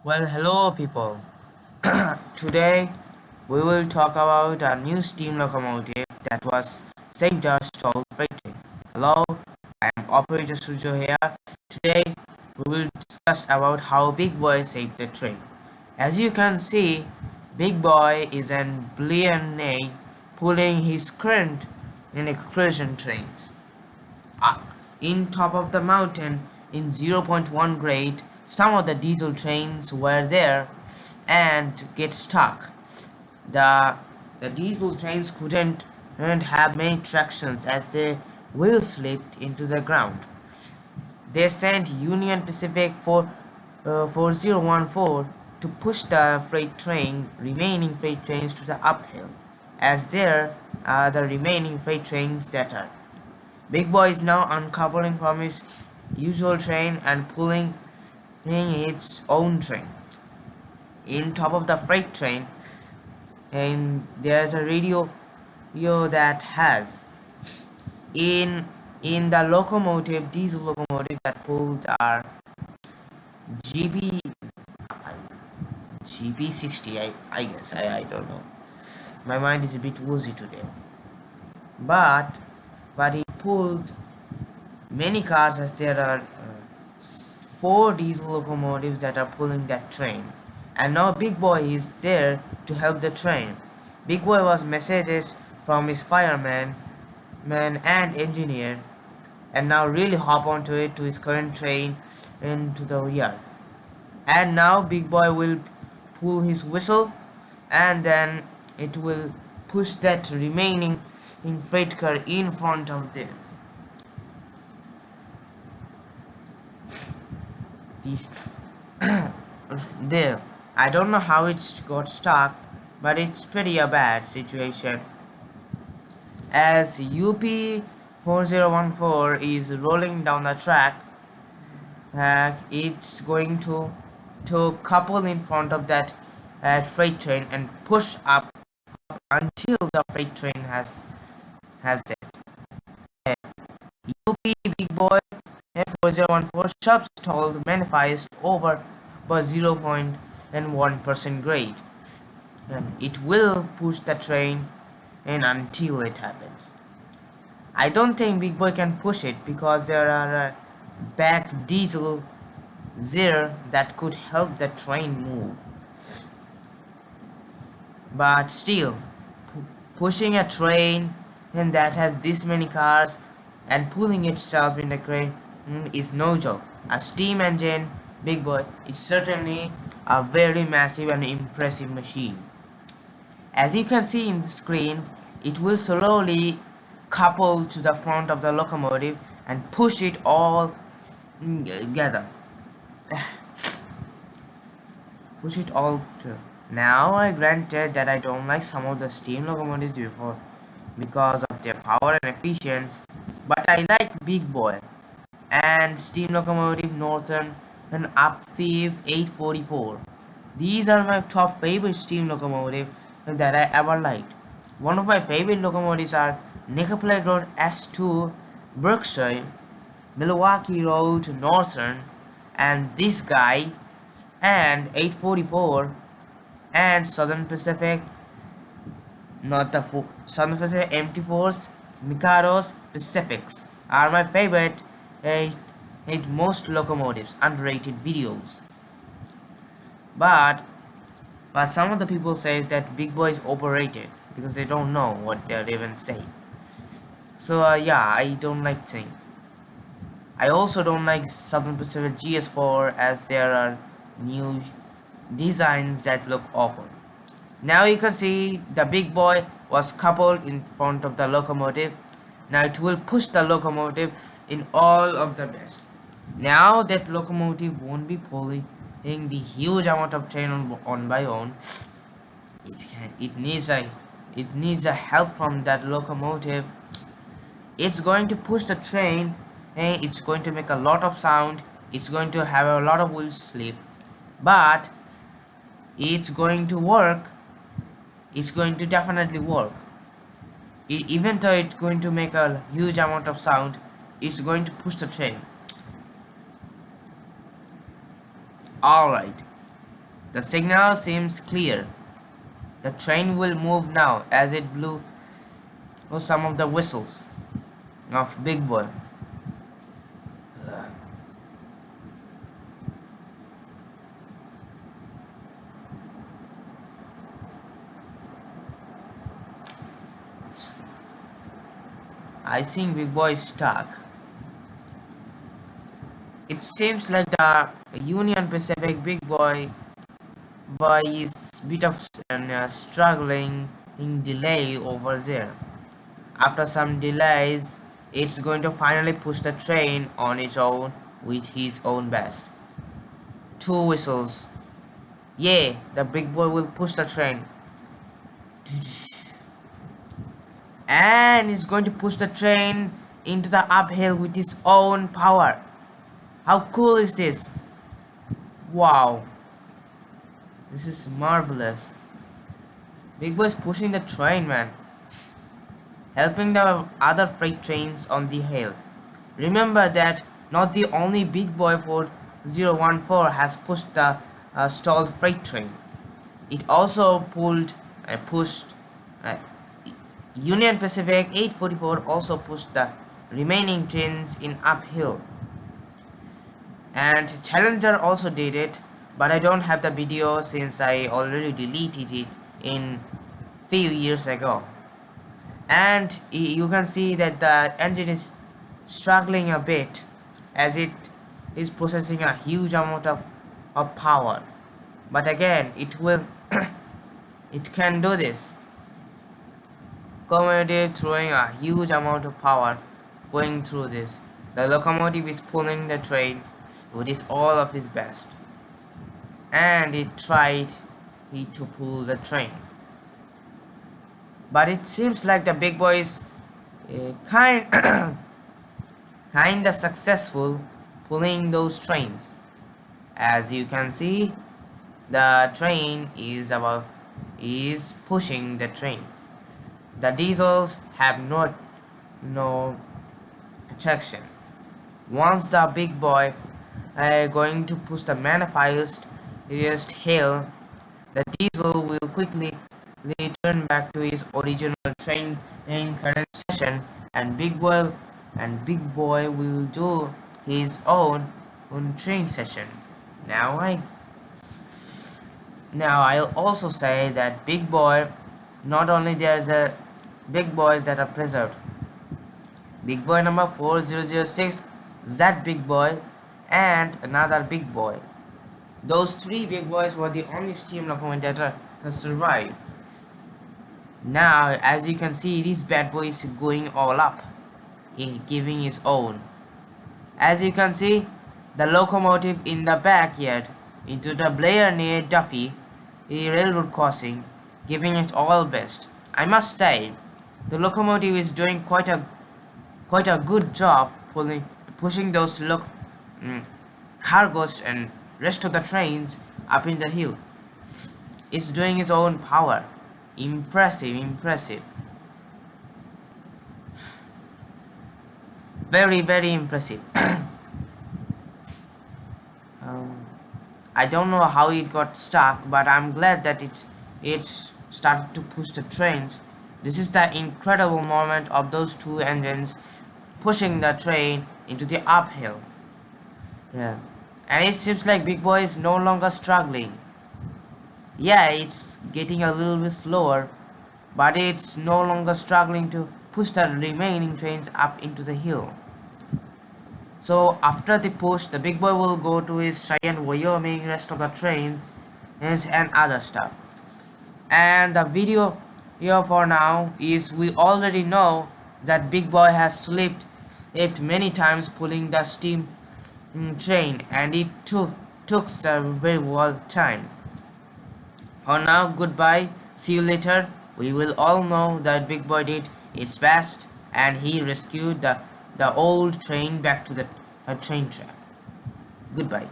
Well, hello people. Today we will talk about a new steam locomotive that was saved our stalled freight train. Hello, I am Operator Sujo here. Today we will discuss about how Big Boy saved the train. As you can see, Big Boy is an billionaire pulling his current in excursion trains. Uh, in top of the mountain in 0.1 grade, some of the diesel trains were there and get stuck. The the diesel trains couldn't have many tractions as the wheels slipped into the ground. They sent Union Pacific 4014 to push the remaining freight trains to the uphill, as there are the remaining freight trains that are. Big Boy is now uncoupling from his usual train and pulling its own train. In top of the freight train, and there's a radio that has in the locomotive, diesel locomotive that pulled our GB GB60. I guess I don't know. My mind is a bit woozy today. But it pulled many cars as there are four diesel locomotives that are pulling that train. And now Big Boy is there to help the train. Big Boy was messages from his man and engineer, and now really hop onto it to his current train into the yard. And now Big Boy will pull his whistle, and then it will push that remaining in freight car in front of them. These there. I don't know how it got stuck, but it's pretty a bad situation. As UP 4014 is rolling down the track, it's going to couple in front of that freight train and push up until the freight train has it. UP Big Boy F4014 substalled manifest over by 0.1% grade, and it will push the train in until it happens. I don't think Big Boy can push it because there are back diesel there that could help the train move. But still, pushing a train and that has this many cars and pulling itself in the crane is no joke. A steam engine, Big Boy, is certainly a very massive and impressive machine. As you can see in the screen, it will slowly couple to the front of the locomotive and push it all together. Push it all to. Now I granted that I don't like some of the steam locomotives before because of their power and efficiency, but I like Big Boy and steam locomotive Northern and Upfive 844. These are my top favorite steam locomotive that I ever liked. One of my favorite locomotives are Nickel Road S2 Berkshire, Milwaukee Road Northern, and this guy, and 844, and Southern Pacific, not the Southern Pacific MT4s, Mikado's Pacifics are my favorite most locomotives, underrated videos. But some of the people says that Big Boy is overrated because they don't know what they're even saying. So yeah, I don't like thing. I also don't like Southern Pacific GS4 as there are new designs that look awkward. Now you can see the Big Boy was coupled in front of the locomotive. Now it will push the locomotive in all of the best. Now that locomotive won't be pulling the huge amount of train on by own. It needs a help from that locomotive. It's going to push the train and it's going to make a lot of sound. It's going to have a lot of wheel slip, but it's going to work. It's going to definitely work. Even though it's going to make a huge amount of sound, it's going to push the train. Alright, The signal seems clear. The train will move now as it blew some of the whistles of Big Boy. I think Big Boy is stuck. It seems like the Union Pacific Big Boy is bit of struggling in delay over there. After some delays, it's going to finally push the train on its own with his own best. 2 whistles. Yeah, the Big Boy will push the train. And it's going to push the train into the uphill with its own power. How cool is this? Wow, this is marvelous. Big Boy is pushing the train, man, helping the other freight trains on the hill. Remember that not the only Big Boy 4014 has pushed the stalled freight train. It also pushed uh, Union Pacific 844 also pushed the remaining trains in uphill. And Challenger also did it, but I don't have the video since I already deleted it in few years ago. And you can see that the engine is struggling a bit as it is processing a huge amount of power, but again it will it can do this. Locomotive throwing a huge amount of power going through this. The locomotive is pulling the train with its all of its best, and it tried to pull the train, but it seems like the Big Boy is kinda successful pulling those trains. As you can see, the train is pushing the train. The diesels have no attraction. Once the Big Boy going to push the manifest hill, the diesel will quickly return back to his original train in current session, and Big Boy will do his own train session. Now I'll also say that Big Boy, not only there's a Big Boys that are preserved. Big Boy number 4006, that Big Boy, and another Big Boy. Those 3 Big Boys were the only steam locomotives that survived. Now, as you can see, this bad boy is going all up, giving his own. As you can see, the locomotive in the backyard into the Blair near Duffy, a railroad crossing, giving its all best. I must say, the locomotive is doing quite a good job pushing those cargoes and rest of the trains up in the hill. It's doing its own power. Impressive. Very impressive. I don't know how it got stuck, but I'm glad that it's started to push the trains. This is the incredible moment of those 2 engines pushing the train into the uphill. Yeah, and it seems like Big Boy is no longer struggling. Yeah, it's getting a little bit slower, but it's no longer struggling to push the remaining trains up into the hill. So after the push, the Big Boy will go to his Cheyenne, Wyoming, rest of the trains and other stuff. And the video here for now is we already know that Big Boy has slipped many times pulling the steam train, and it took a very well time. For now, goodbye, see you later. We will all know that Big Boy did its best and he rescued the old train back to the train track. Goodbye.